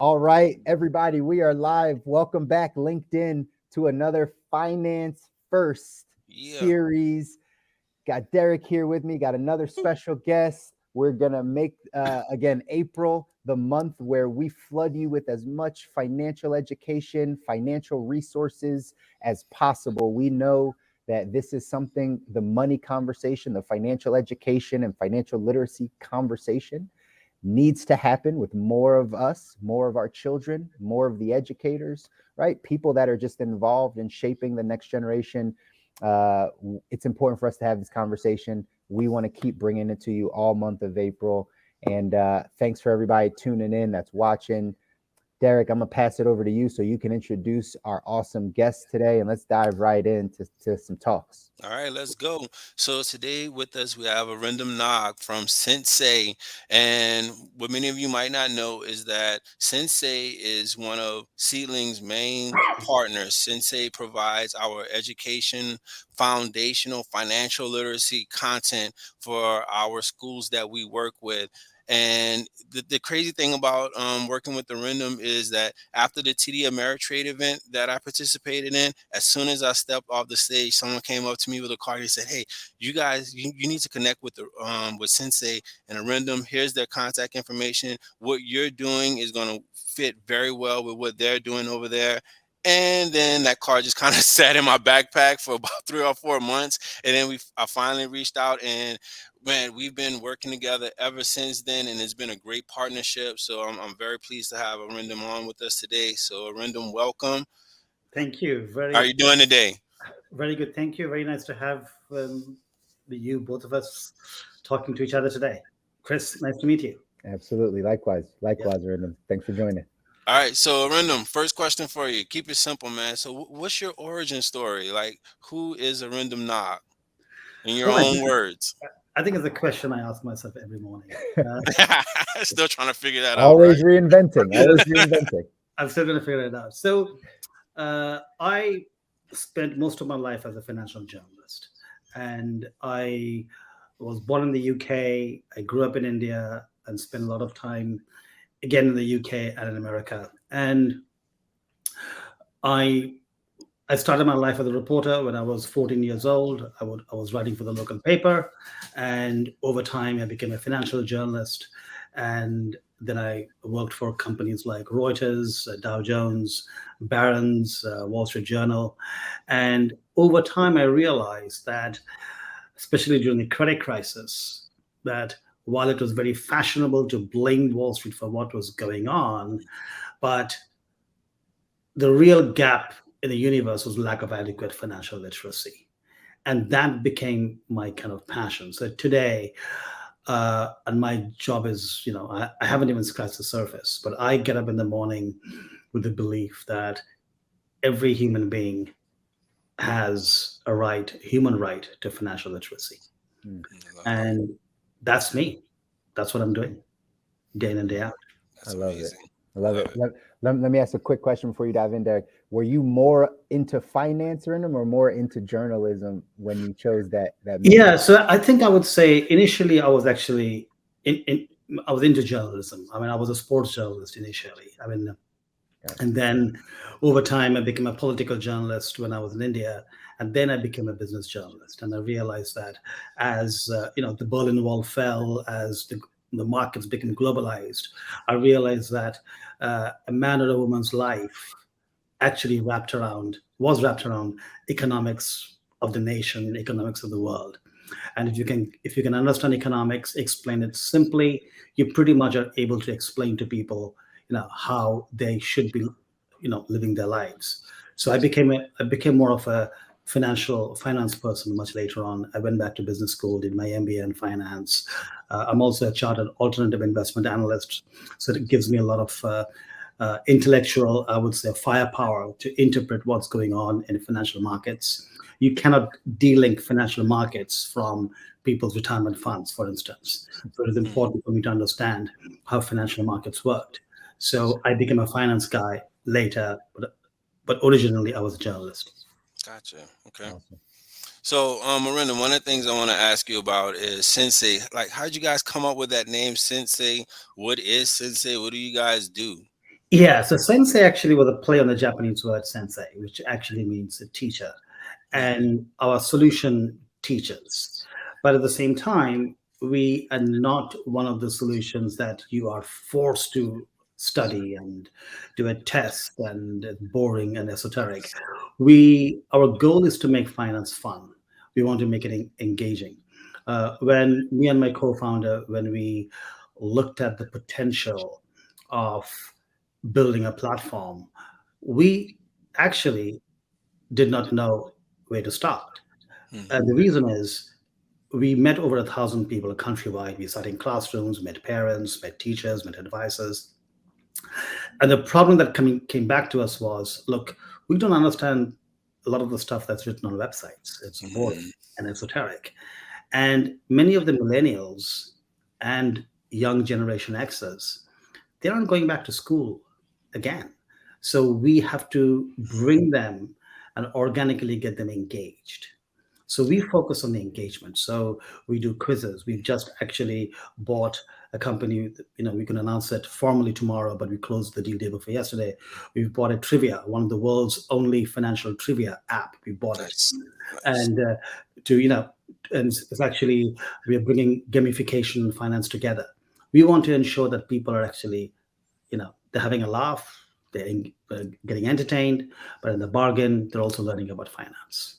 All right, everybody, we are live. Welcome back, LinkedIn, to another Finance First Yeah. series. Got Derrick here with me, got another special guest. We're going to make, again, April the month where we flood you with as much financial education, financial resources as possible. We know that this is something, the money conversation, the financial education and financial literacy conversation needs to happen with more of us, more of our children, more of the educators, right? People that are just involved in shaping the next generation. It's important for us to have this conversation. We want to keep bringing it to you all month of April. And thanks for everybody tuning in that's watching. Derrick, I'm going to pass it over to you so you can introduce our awesome guests today, and let's dive right into some talks. All right, let's go. So today with us we have Arindam Nag from CentSai, and what many of you might not know is that CentSai is one of Seedling's main partners. CentSai provides our education, foundational financial literacy content for our schools that we work with. And the crazy thing about working with Arindam is that after the TD Ameritrade event that I participated in, as soon as I stepped off the stage, someone came up to me with a card. He said, "Hey, you guys, you need to connect with the with CentSai and Arindam. Here's their contact information. What you're doing is going to fit very well with what they're doing over there." And then that card just kind of sat in my backpack for about 3 or 4 months, and then I finally reached out, and man, we've been working together ever since then, and it's been a great partnership. So I'm very pleased to have Arindam on with us today. So Arindam, welcome. Thank you. How are you doing today? Very good. Thank you. Very nice to have you, both of us, talking to each other today. Chris, nice to meet you. Absolutely. Likewise. Likewise, Arindam. Thanks for joining. All right, so Arindam, first question for you. Keep it simple, man. So what's your origin story? Like, who is Arindam Nag? In your Oh, own words. I think it's a question I ask myself every morning. Still trying to figure that out, Always right? reinventing. Always reinventing. I'm still going to figure it out. So I spent most of my life as a financial journalist, and I was born in the UK. I grew up in India and spent a lot of time again in the UK and in America. And I I started my life as a reporter when I was 14 years old. I was writing for the local paper, and over time I became a financial journalist. And then I worked for companies like Reuters, Dow Jones, Barron's, Wall Street Journal. And over time I realized that, especially during the credit crisis, that while it was very fashionable to blame Wall Street for what was going on, but the real gap in the universe was lack of adequate financial literacy. And that became my kind of passion. So today, and my job is, I haven't even scratched the surface, but I get up in the morning with the belief that every human being has a right, human right to financial literacy. Mm. And that's me. That's what I'm doing day in and day out. I That's love it. amazing. I love it. Love it. Let me ask a quick question before you dive in, Derek. Were you more into finance or more into journalism when you chose that Yeah, major? so I think I would say initially I was actually I was into journalism. I mean, I was a sports journalist initially. I mean, Gotcha. and then over time I became a political journalist when I was in India, and then I became a business journalist. And I realized that as the Berlin Wall fell, as the markets became globalized, I realized that a man or a woman's life actually wrapped around economics of the nation, economics of the world. And if you can understand economics, explain it simply, you pretty much are able to explain to people, how they should be, living their lives. So I became more of a finance person much later on. I went back to business school, did my MBA in finance. I'm also a chartered alternative investment analyst, so it gives me a lot of intellectual, I would say, firepower to interpret what's going on in financial markets. You cannot de-link financial markets from people's retirement funds, for instance. So it is Mm, important for me to understand how financial markets worked. So I became a finance guy later, but originally I was a journalist. gotcha. Okay. Awesome. So, Miranda, one of the things I want to ask you about is Sensei. Like, how did you guys come up with that name, Sensei? What is Sensei? What do you guys do? Yeah, so sensei actually was a play on the Japanese word sensei, which actually means a teacher, Right. and our solution teaches. But at the same time, we are not one of the solutions that you are forced to study and do a test and it's boring and esoteric. Our goal is to make finance fun. We want to make it engaging. When me and my co-founder, when we looked at the potential of building a platform, we actually did not know where to start. Mhm. And the reason is we met over 1,000 people countrywide. We sat in classrooms, met parents, met teachers, met advisors. And the problem that came back to us was, look, we don't understand a lot of the stuff that's written on websites. It's boring Mhm. and esoteric. And many of the millennials and young Generation Xers, they aren't going back to school again. So we have to bring them and organically get them engaged. So we focus on the engagement. So we do quizzes. We've just actually bought a company. We can announce it formally tomorrow, but we closed the deal day before yesterday. We've bought a trivia, one of the world's only financial trivia app. We bought it, Nice. Nice. and to you know, and it's actually we are bringing gamification and finance together. We want to ensure that people are actually, they're having a laugh, getting entertained, but in the bargain, they're also learning about finance.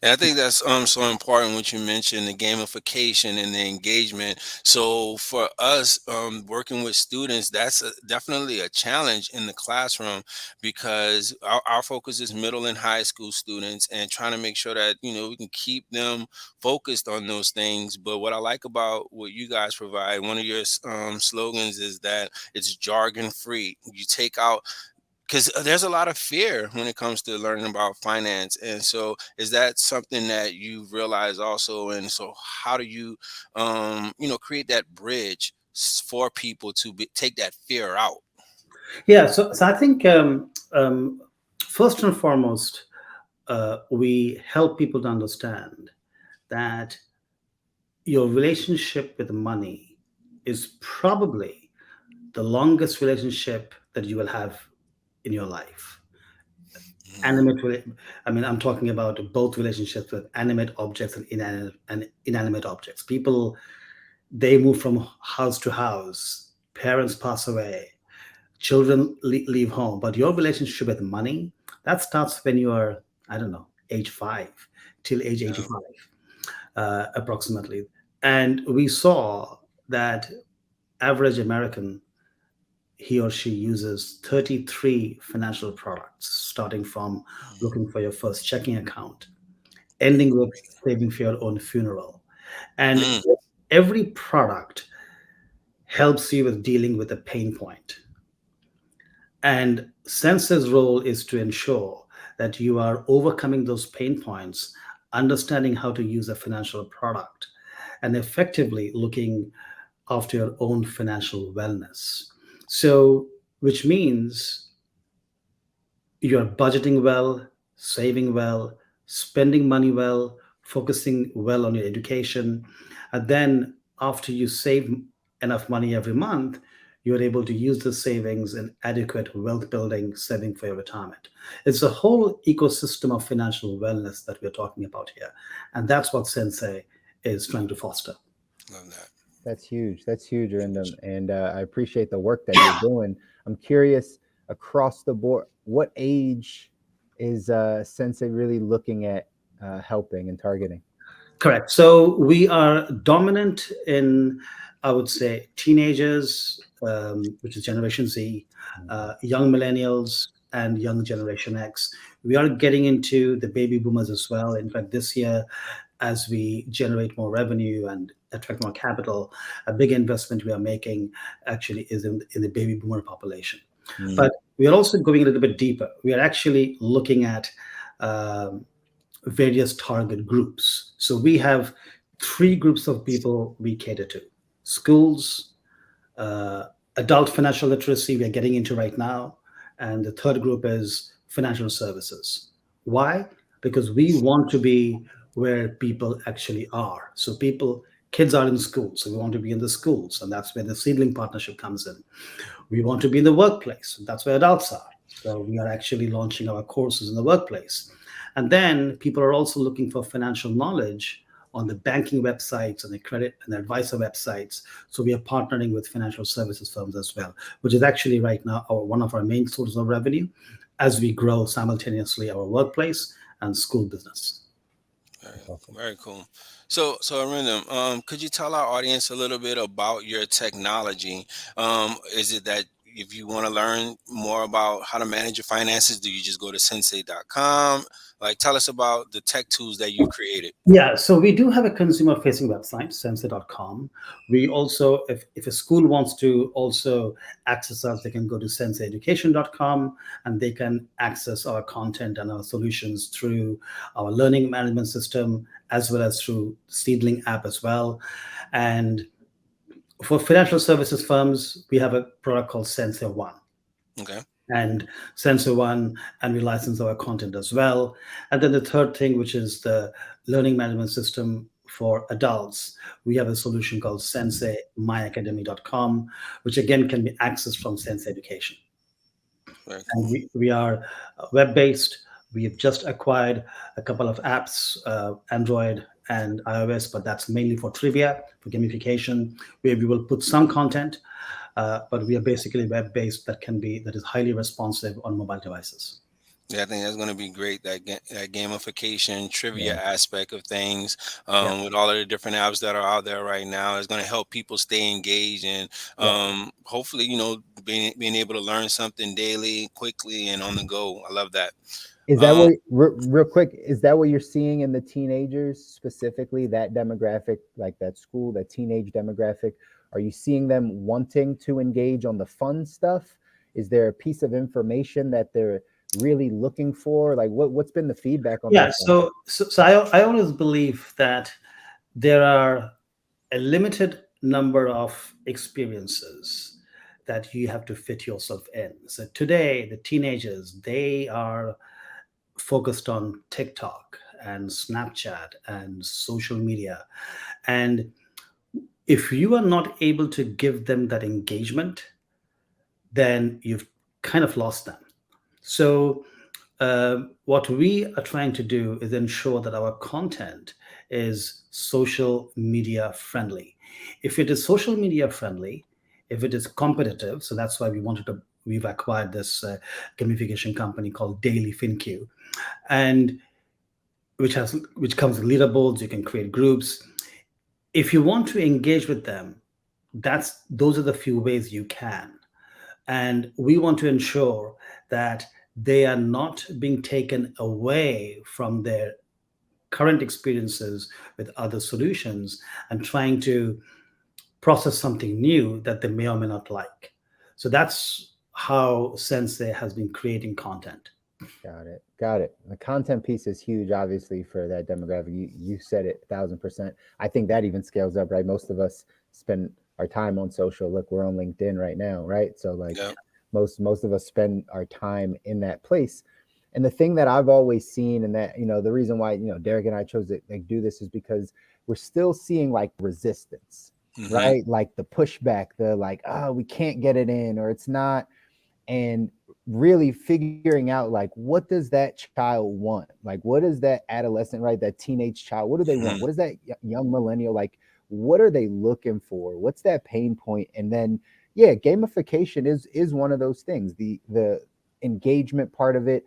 And I think that's so important what you mentioned, the gamification and the engagement. So for us working with students, that's definitely a challenge in the classroom because our focus is middle and high school students and trying to make sure that we can keep them focused on those things. But what I like about what you guys provide, one of your slogans is that it's jargon free. You take out because there's a lot of fear when it comes to learning about finance, and so is that something that you realize also? And so how do you create that bridge for people to take that fear out? Yeah, so I think first and foremost, we help people to understand that your relationship with money is probably the longest relationship that you will have in your life. Mhm. I mean, I'm talking about both relationships with animate objects and inanimate objects. People, they move from house to house, parents pass away, children leave home, but your relationship with money, that starts when you are, I don't know, age 5 till age Yeah. 85, approximately. And we saw that average American, he or she uses 33 financial products, starting from looking for your first checking account, ending with saving for your own funeral. And Mm. every product helps you with dealing with a pain point. And Sense's role is to ensure that you are overcoming those pain points, understanding how to use a financial product, and effectively looking after your own financial wellness. So, which means you're budgeting well, saving well, spending money well, focusing well on your education. And then after you save enough money every month, you're able to use the savings in adequate wealth building, saving for your retirement. It's a whole ecosystem of financial wellness that we're talking about here. And that's what Sensei is trying to foster. Love that. That's huge. That's huge, Arindam. And I appreciate the work that you're doing. I'm curious across the board, what age is Sensei really looking at helping and targeting? Correct. So we are dominant in, I would say, teenagers, which is Generation Z, young millennials, and young Generation X. We are getting into the baby boomers as well. In fact, this year, as we generate more revenue and attract more capital, a big investment we are making actually is in the baby boomer population. Mm. But we are also going a little bit deeper. We are actually looking at um, various target groups. So we have three groups of people we cater to: schools, uh, adult financial literacy, we are getting into right now. And the third group is financial services. Why? Because we want to be where people actually are. So kids are in schools, so we want to be in the schools, and that's where the seedling partnership comes in. We want to be in the workplace. That's where adults are. So we are actually launching our courses in the workplace. And then people are also looking for financial knowledge on the banking websites and the credit and the advisor websites. So we are partnering with financial services firms as well, which is actually right now one of our main sources of revenue as we grow simultaneously our workplace and school business. That's awesome. Very cool. So Arindam, could you tell our audience a little bit about your technology? Is it that if you want to learn more about how to manage your finances, do you just go to sensei.com? Like, tell us about the tech tools that you've created. Yeah, so we do have a consumer facing website, sensei.com. We also, if a school wants to also access us, they can go to senseieducation.com and they can access our content and our solutions through our learning management system as well as through Seedling app as well. And for financial services firms, we have a product called Sensei One. Okay. And Sensor One, and we license our content as well. And then the third thing, which is the learning management system for adults, we have a solution called senseimyacademy.com, which again can be accessed from Sensei Education. Very And cool. we are web-based. We have just acquired a couple of apps, Android and iOS, but that's mainly for trivia, for gamification, where we will put some content. But we are basically web-based that is highly responsive on mobile devices. Yeah, I think that's going to be great. That gamification, trivia Yeah. aspect of things, Yeah, with all of the different apps that are out there right now, is going to help people stay engaged and yeah, hopefully, being able to learn something daily, quickly, and on the go. I love that. Is that Um, what, real quick, is that what you're seeing in the teenagers specifically, that demographic, like that school, that teenage demographic? Are you seeing them wanting to engage on the fun stuff? Is there a piece of information that they're really looking for? Like what's been the feedback on yeah. that front? So I always believe that there are a limited number of experiences that you have to fit yourself in. So today, the teenagers, they are focused on TikTok and Snapchat and social media. And if you are not able to give them that engagement, then you've kind of lost them. So, what we are trying to do is ensure that our content is social media friendly. If it is social media friendly, if it is competitive, so that's why we've acquired this gamification company called Daily FinQ, and which comes with leaderboards. You can create groups. If you want to engage with them, those are the few ways you can. And we want to ensure that they are not being taken away from their current experiences with other solutions and trying to process something new that they may or may not like. So that's how Sensei has been creating content. Got it. Got it. The content piece is huge, obviously, for that demographic. You said it 1,000%. I think that even scales up, right? Most of us spend our time on social. Look, we're on LinkedIn right now, right? So like yeah. most of us spend our time in that place. And the thing that I've always seen, and that, the reason why, Derek and I chose to like do this is because we're still seeing like resistance, Hmm. right? Like the pushback, the like, oh, we can't get it in, or it's not. And really figuring out like what does that child want, like what is that adolescent, right, that teenage child, what do they want, Hmm. what is that young millennial, like what are they looking for, what's that pain point? And then yeah, gamification is one of those things, the engagement part of it.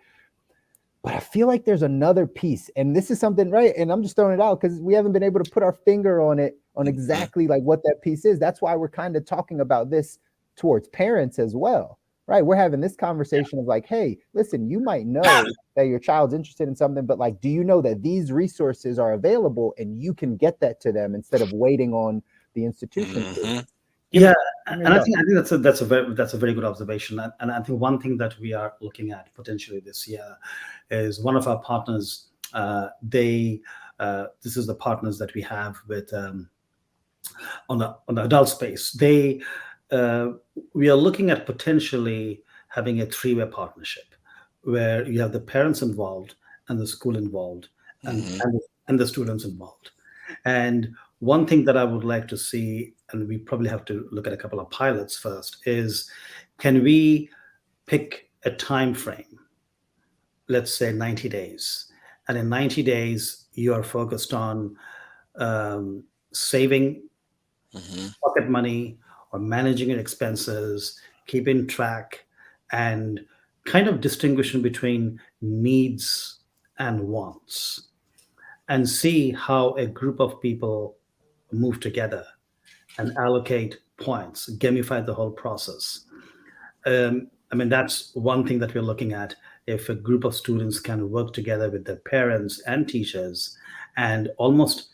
But I feel like there's another piece, and this is something, right, and I'm just throwing it out because we haven't been able to put our finger on it, on exactly like what that piece is. That's why we're kind of talking about this towards parents as well, right? We're having this conversation of like, hey, listen, you might know that your child's interested in something, but like, do you know that these resources are available and you can get that to them instead of waiting on the institution to? Hmm. Give me, Yeah, give me and your I thoughts. think that's a very good observation. And I think one thing that we are looking at potentially this year is one of our partners. This is the partners that we have with on the adult space. We are looking at potentially having a three-way partnership where you have the parents involved and the school involved and Hmm. and the students involved. And one thing that I would like to see, and we probably have to look at a couple of pilots first, is can we pick a time frame, let's say 90 days, and in 90 days you are focused on saving Hmm. pocket money or managing your expenses, keeping track, and kind of distinguishing between needs and wants, and see how a group of people move together and allocate points, gamify the whole process. I mean, that's one thing that we're looking at. If a group of students can work together with their parents and teachers and almost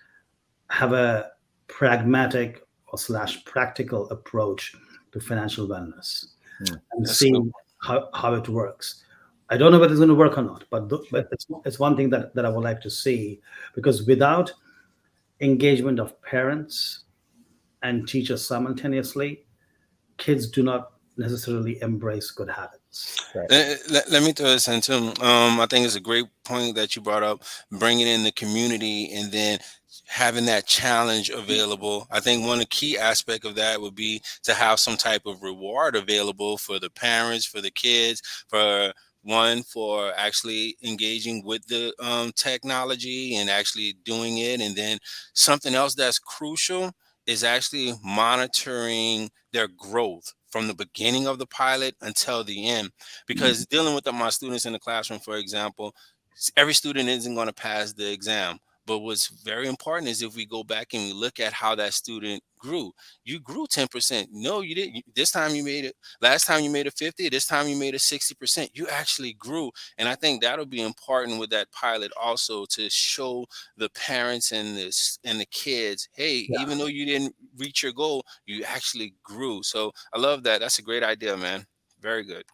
have a pragmatic or slash practical approach to financial wellness Mm. and That's a good. see how it works. I don't know whether it's going to work or not, but it's one thing that I would like to see, because without engagement of parents and teachers simultaneously, kids do not necessarily embrace good habits. Right. Let me throw this in too. I think it's a great point that you brought up, bringing in the community and then having that challenge available. I think one of the key aspect of that would be to have some type of reward available for the parents, for the kids, for one for actually engaging with the technology and actually doing it, and then something else that's crucial is actually monitoring their growth from the beginning of the pilot until the end. Because dealing with my students in the classroom, for example, every student isn't going to pass the exam. But what's very important is if we go back and we look at how that student grew. You grew 10%. No, you didn't. This time you made it. Last time you made a 50. This time you made a 60%. You actually grew. And I think that'll be important with that pilot also, to show the parents and the kids, hey, Yeah. even though you didn't reach your goal, you actually grew. So I love that. That's a great idea, man. Very good.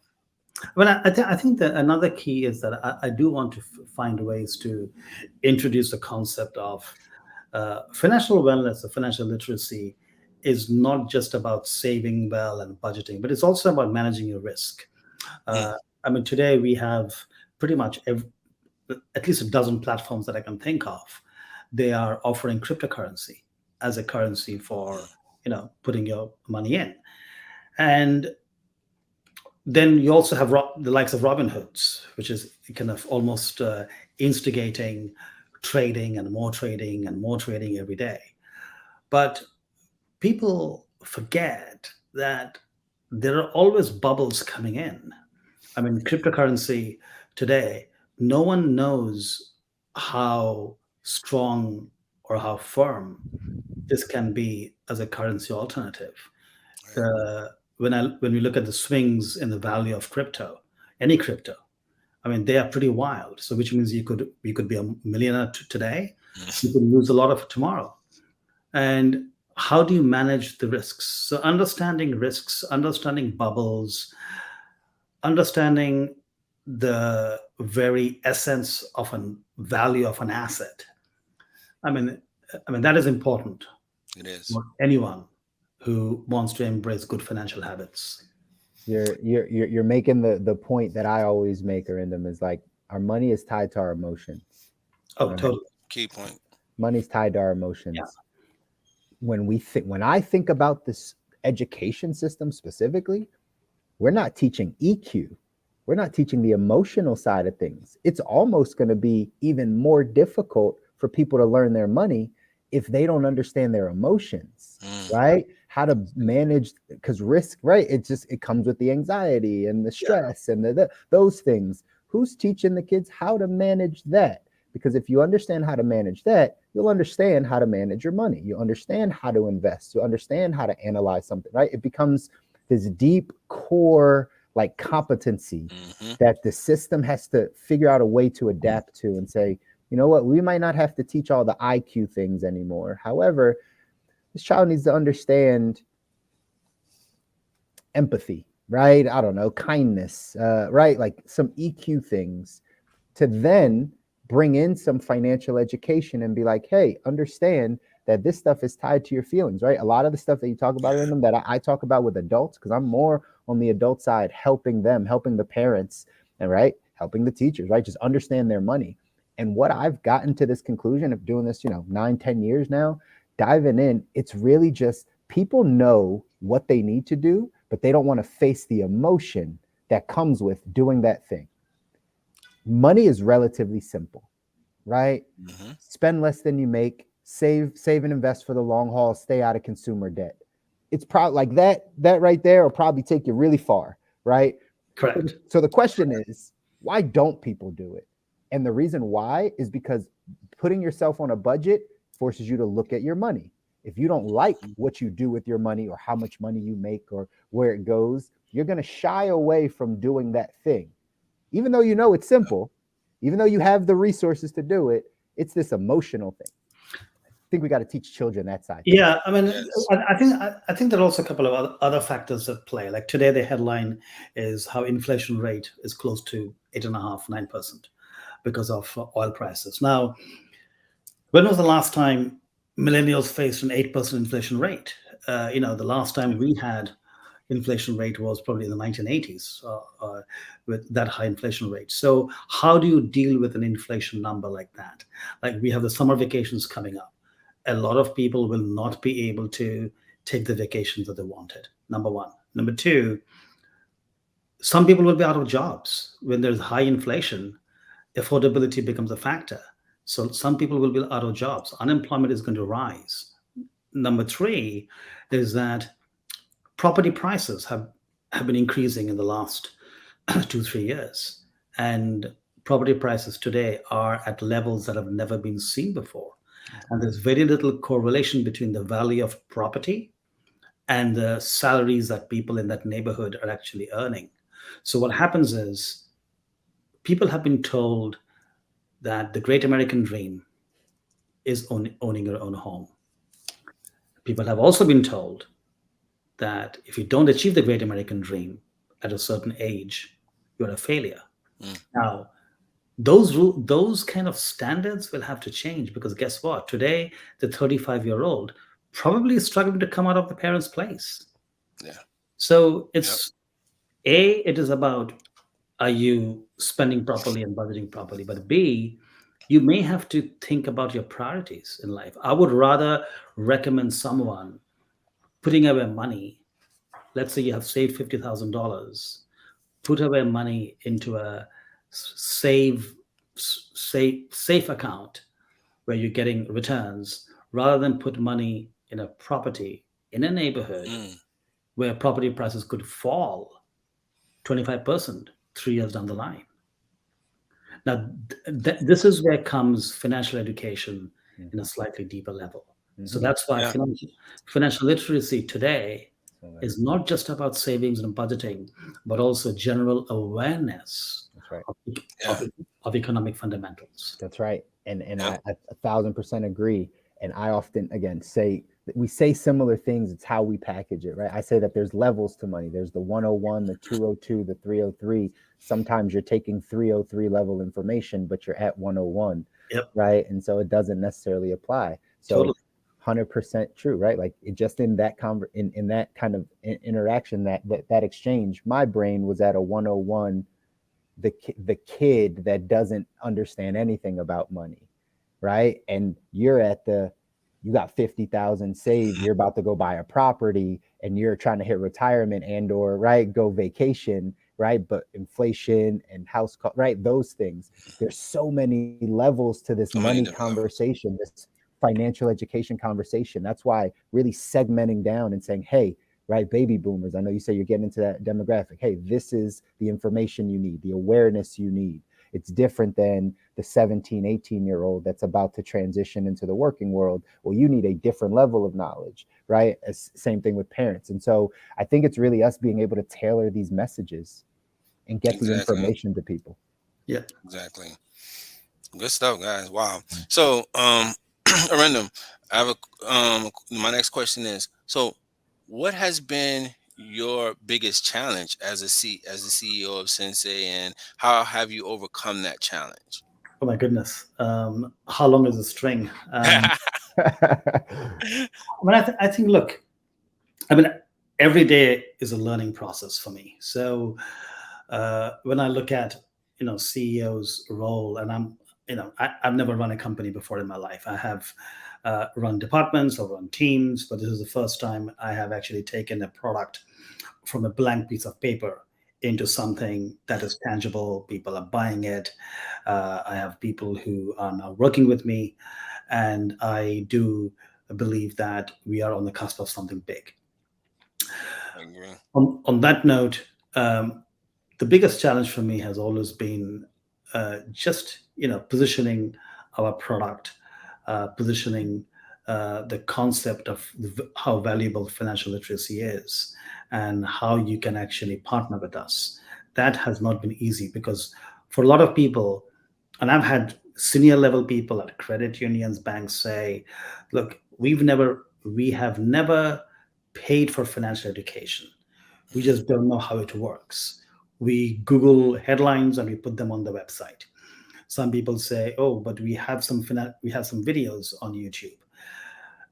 Well, I think that another key is that I do want to find ways to introduce the concept of financial wellness or financial literacy is not just about saving well and budgeting, but it's also about managing your risk. Mm, I mean, today we have pretty much at least a dozen platforms that I can think of. They are offering cryptocurrency as a currency for putting your money in, and then you also have the likes of Robinhoods, which is kind of almost instigating trading and more trading and more trading every day. But people forget that there are always bubbles coming in. I mean, cryptocurrency today, no one knows how strong or how firm this can be as a currency alternative. right. When we look at the swings in the value of crypto, any crypto, I mean, they are pretty wild. So, which means you could be a millionaire today, you Mm, could lose a lot of it tomorrow. And how do you manage the risks? So, understanding risks, understanding bubbles, understanding the very essence of an value of an asset. I mean, that is important it is. for anyone who wants to embrace good financial habits. You're making the point that I always make, Arindam, is like our money is tied to our emotions. Oh, Right? totally. Key point. Money's tied to our Yeah. emotions. When I think about this education system specifically, we're not teaching EQ. We're not teaching the emotional side of things. It's almost going to be even more difficult for people to learn their money if they don't understand their emotions, Mm, right? How to manage, because risk, right? It comes with the anxiety and the Yeah. stress and those things. Who's teaching the kids how to manage that? Because if you understand how to manage that, you'll understand how to manage your money. You understand how to invest. You understand how to analyze something, right? It becomes this deep core like competency hmm that the system has to figure out a way to adapt to and say, you know what, we might not have to teach all the IQ things anymore. However, this child needs to understand empathy, right? I don't know, kindness, right? Like some EQ things to then bring in some financial education and be like, hey, understand that this stuff is tied to your feelings, right? A lot of the stuff that you talk about in them that I talk about with adults, because I'm more on the adult side, helping them, helping the parents, and right, helping the teachers, right? Just understand their money. And what I've gotten to this conclusion of doing this, 9, 10 years now, diving in, it's really just people know what they need to do, but they don't want to face the emotion that comes with doing that thing. Money is relatively simple, right? Spend less than you make, save and invest for the long haul, stay out of consumer debt. It's probably like that right there will probably take you really far, right? Correct. So the question is, why don't people do it? And the reason why is because putting yourself on a budget forces you to look at your money. If you don't like what you do with your money or how much money you make or where it goes, you're going to shy away from doing that thing. Even though you know it's simple, even though you have the resources to do it, it's this emotional thing. I think we got to teach children that side. Yeah, I mean, Yes. I think there are also a couple of other factors at play. Like today, the headline is how inflation rate is close to 8.5%, 9% because of oil prices. Now, when was the last time millennials faced an 8% inflation rate? The last time we had inflation rate was probably in the 1980s with that high inflation rate. So how do you deal with an inflation number like that? Like we have the summer vacations coming up. A lot of people will not be able to take the vacations that they wanted, number one. Number two, some people will be out of jobs. When there's high inflation, affordability becomes a factor. So some people will be out of jobs. Unemployment is going to rise. Number three is that property prices have been increasing in the last 2-3 years. And property prices today are at levels that have never been seen before. And there's very little correlation between the value of property and the salaries that people in that neighborhood are actually earning. So what happens is people have been told that the great American dream is owning your own home. People have also been told that if you don't achieve the great American dream at a certain age, you're a failure. Now, those kind of standards will have to change, because guess what? Today, the 35-year-old probably is struggling to come out of the parents' place. Yeah. So it's it is about, are you spending properly and budgeting properly? But B, you may have to think about your priorities in life. I would rather recommend someone putting away money. Let's say you have saved $50,000, put away money into a safe account where you're getting returns, rather than put money in a property in a neighborhood where property prices could fall 25% 3 years down the line. Now, this is where comes financial education in a slightly deeper level. So that's why financial literacy today is not just about savings and budgeting, but also general awareness of economic fundamentals. That's right. And I 1,000% agree. And I often, again, say we say similar things. It's how we package it, right? I say that there's levels to money. There's the 101, the 202, the 303. Sometimes you're taking 303 level information, but you're at 101, right? And so it doesn't necessarily apply. So totally. 100% true, right? Like it just in that in that kind of interaction, that exchange, my brain was at a 101. The kid that doesn't understand anything about money, right? And you're at you got 50,000 saved, you're about to go buy a property, and you're trying to hit retirement or right, go vacation, right? But inflation and house cost, right? Those things. There's so many levels to this money conversation, this financial education conversation. That's why really segmenting down and saying, hey, right, baby boomers, I know you say you're getting into that demographic. Hey, this is the information you need, the awareness you need. It's different than the 17, 18-year-old that's about to transition into the working world. Well, you need a different level of knowledge, right? Same thing with parents. And so I think it's really us being able to tailor these messages and get the information to people. Yeah, exactly. Good stuff, guys. Wow. So, Arindam, I have my next question is, so what has been your biggest challenge as the CEO of CentSai, and how have you overcome that challenge? Oh my goodness. How long is the string? I think, look, every day is a learning process for me. So when I look at, CEO's role, and I've never run a company before in my life. I have run departments or run teams, but this is the first time I have actually taken a product from a blank piece of paper into something that is tangible. People are buying it. I have people who are now working with me, and I do believe that we are on the cusp of something big. I agree. On that note, the biggest challenge for me has always been just positioning our product, positioning the concept of how valuable financial literacy is, and how you can actually partner with us. That has not been easy, because for a lot of people, and I've had senior level people at credit unions, banks say, "Look, we have never paid for financial education. We just don't know how it works. We Google headlines and we put them on the website." Some people say, "Oh, but we have some videos on YouTube."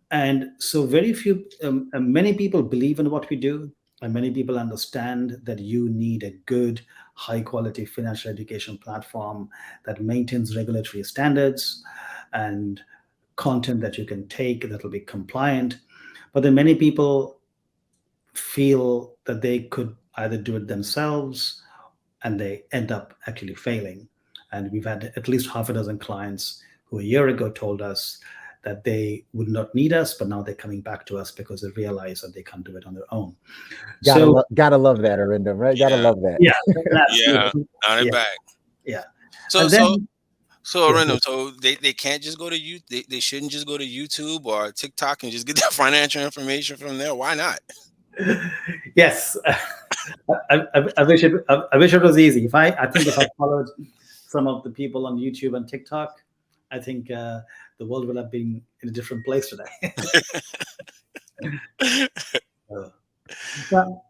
And so many people believe in what we do, and many people understand that you need a good, high quality financial education platform that maintains regulatory standards and content that you can take that will be compliant. But then many people feel that they could either do it themselves, and they end up actually failing. And we've had at least half a dozen clients who a year ago told us that they would not need us, but now they're coming back to us because they realize that they can't do it on their own. Gotta love that, Arindam, right? Gotta Yeah. love that. Yeah, Yeah. absolutely. On it Yeah, back. yeah. So And so then, so yeah, Arindam, so they can't just go to you. They shouldn't just go to YouTube or TikTok and just get their financial information from there. Why not? yes, I wish it was easy. I think if I followed some of the people on YouTube and TikTok, I think the world would have been in a different place today. Uh,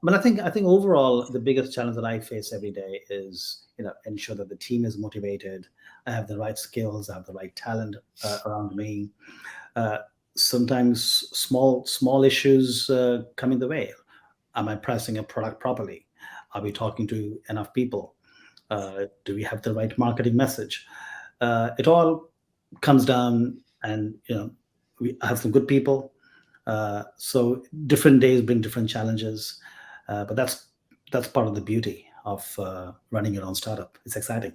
but I think overall the biggest challenge that I face every day is ensure that the team is motivated. I have the right skills. I have the right talent around me. Uh, Sometimes small issues come in the way. Am I pricing a product properly? Are we talking to enough people? Do we have the right marketing message? It all comes down, and we have some good people. So different days bring different challenges, but that's part of the beauty of running your own startup. It's exciting.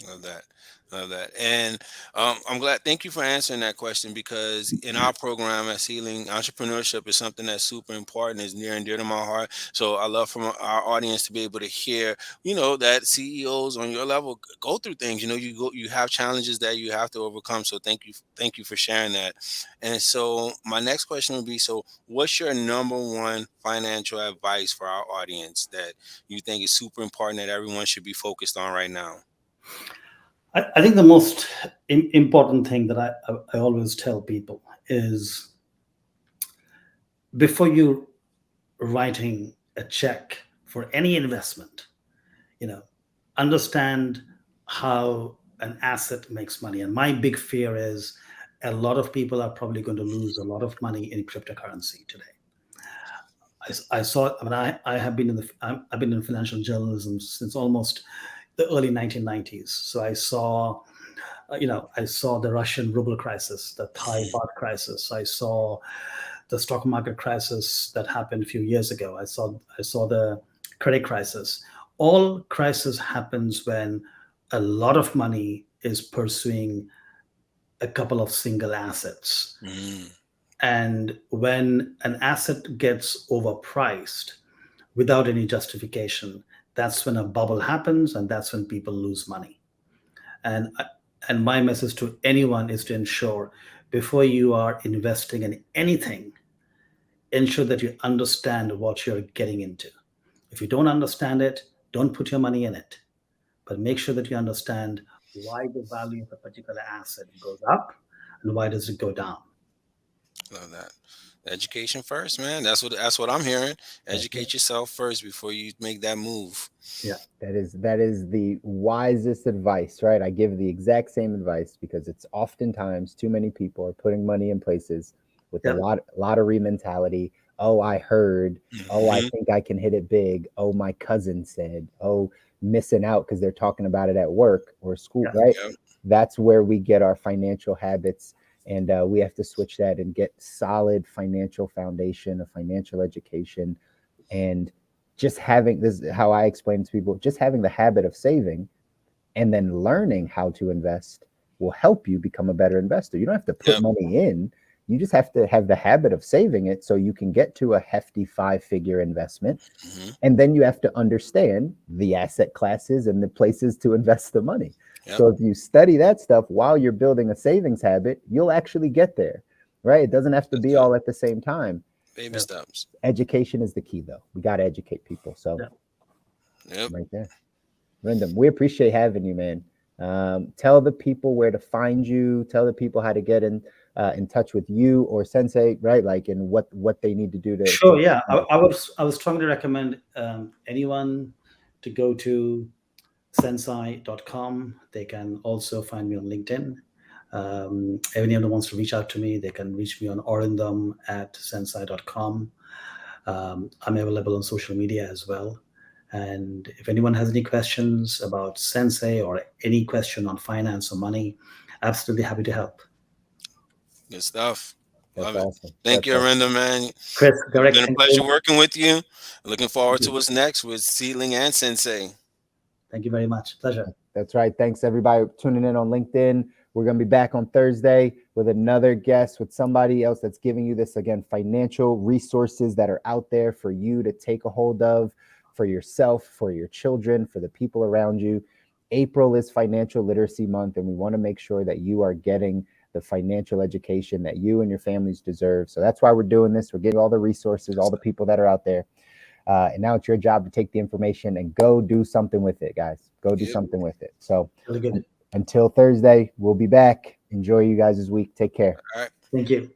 Love that. Love that. And I'm glad. Thank you for answering that question, because in our program at Ceiling, entrepreneurship is something that's super important, is near and dear to my heart. So I love from our audience to be able to hear, that CEOs on your level go through things. You have challenges that you have to overcome. So thank you for sharing that. And so my next question would be: so what's your number one financial advice for our audience that you think is super important that everyone should be focused on right now? I think the most important thing that I always tell people is, before you writing a check for any investment, you know, understand how an asset makes money. And my big fear is a lot of people are probably going to lose a lot of money in cryptocurrency today. I saw. I mean, I have been I've been in financial journalism since almost the early 1990s. So I saw the Russian ruble crisis, the Thai baht crisis. I saw the stock market crisis that happened a few years ago. I saw the credit crisis. All crisis happens when a lot of money is pursuing a couple of single assets. Mm, And when an asset gets overpriced without any justification, that's when a bubble happens, and that's when people lose money. And and my message to anyone is to ensure, before you are investing in anything, ensure that you understand what you're getting into. If you don't understand it, don't put your money in it. But make sure that you understand why the value of a particular asset goes up and why does it go down. love that. Education first, man. That's what I'm hearing. That's it. Educate yourself first before you make that move. Yeah. That is the wisest advice, right? I give the exact same advice because it's oftentimes too many people are putting money in places with a Yeah. lottery mentality. Oh, I heard. Oh, I Hmm. think I can hit it big. Oh, my cousin said. Oh, missing out because they're talking about it at work or school, Yeah. right? Yep. That's where we get our financial habits, and we have to switch that and get solid financial foundation, a financial education, and just having this is how I explain to people, just having the habit of saving and then learning how to invest will help you become a better investor. You don't have to put Yep. money in. You just have to have the habit of saving it so you can get to a hefty 5-figure investment. Hmm. And then you have to understand the asset classes and the places to invest the money. Yep. So if you study that stuff while you're building a savings habit, you'll actually get there, right? It doesn't have to be That's it. all at the same time. Baby Yep. steps. Education is the key, though. We got to educate people. So Yeah. Yep. right there. Arindam, we appreciate having you, man. Tell the people where to find you. Tell the people how to get in touch with you or CentSai, right? Like, and what they need to do to. Sure. Yeah. I would strongly recommend anyone to go to CentSai.com. They can also find me on LinkedIn. If anyone wants to reach out to me, they can reach me on Arindam@CentSai.com. I'm available on social media as well. And if anyone has any questions about CentSai or any question on finance or money, absolutely happy to help. Good stuff. That's Love it. awesome. Thank you, Arindam, man. Chris, It's Derek, been a thank pleasure you. working with you. Looking forward Thank to you. what's next with Seedling and CentSai. Thank you very much. Pleasure. That's right. Thanks everybody tuning in on LinkedIn. We're going to be back on Thursday with another guest, with somebody else that's giving you this, again, financial resources that are out there for you to take a hold of for yourself, for your children, for the people around you. April is Financial Literacy Month, and we want to make sure that you are getting the financial education that you and your families deserve. So that's why we're doing this. We're getting all the resources, all the people that are out there. And now it's your job to take the information and go do something with it, guys. Go do Yep. something with it. So Really good. until Thursday, we'll be back. Enjoy you guys this week. Take care. All right. Thank you.